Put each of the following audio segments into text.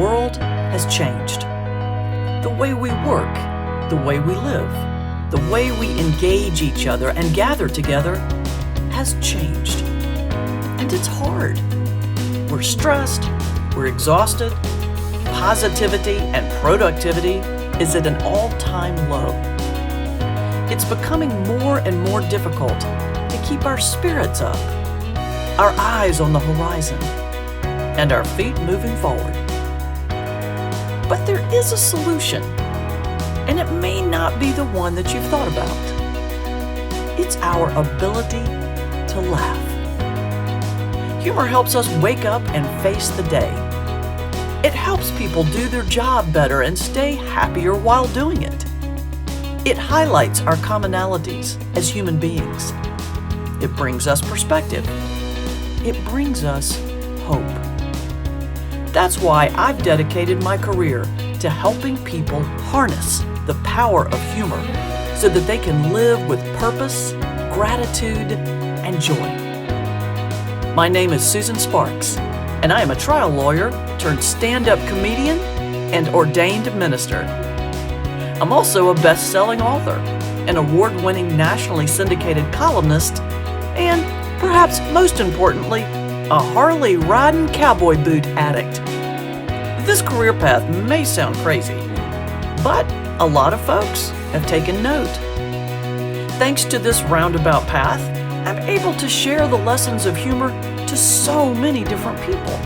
world has changed. The way we work, the way we live, the way we engage each other and gather together has changed. And it's hard. We're stressed, we're exhausted, positivity and productivity is at an all-time low. It's becoming more and more difficult to keep our spirits up, our eyes on the horizon, and our feet moving forward. But there is a solution, and it may not be the one that you've thought about. It's our ability to laugh. Humor helps us wake up and face the day. It helps people do their job better and stay happier while doing it. It highlights our commonalities as human beings. It brings us perspective. It brings us hope. That's why I've dedicated my career to helping people harness the power of humor so that they can live with purpose, gratitude, and joy. My name is Susan Sparks, and I am a trial lawyer turned stand-up comedian and ordained minister. I'm also a best-selling author, an award-winning nationally syndicated columnist, and, perhaps most importantly, a Harley-riding cowboy boot addict. This career path may sound crazy, but a lot of folks have taken note. Thanks to this roundabout path, I'm able to share the lessons of humor to so many different people.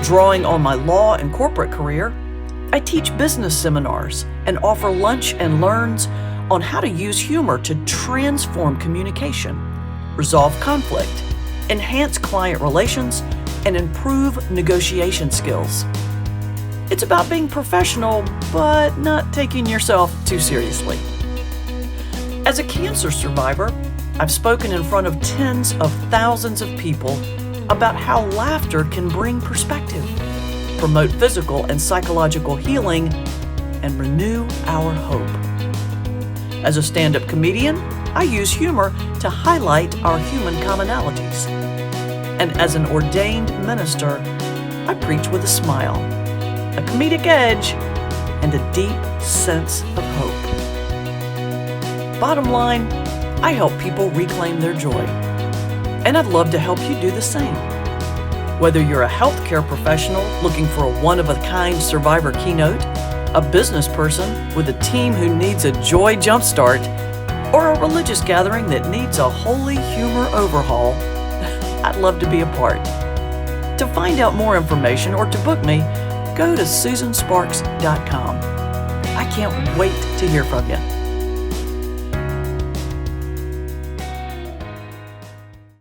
Drawing on my law and corporate career, I teach business seminars and offer lunch and learns on how to use humor to transform communication, resolve conflict, enhance client relations, and improve negotiation skills. It's about being professional, but not taking yourself too seriously. As a cancer survivor, I've spoken in front of tens of thousands of people about how laughter can bring perspective, promote physical and psychological healing, and renew our hope. As a stand-up comedian, I use humor to highlight our human commonalities. And as an ordained minister, I preach with a smile, a comedic edge, and a deep sense of hope. Bottom line, I help people reclaim their joy. And I'd love to help you do the same. Whether you're a healthcare professional looking for a one-of-a-kind survivor keynote, a business person with a team who needs a joy jumpstart, or a religious gathering that needs a holy humor overhaul, I'd love to be a part. To find out more information or to book me, go to susansparks.com. I can't wait to hear from you.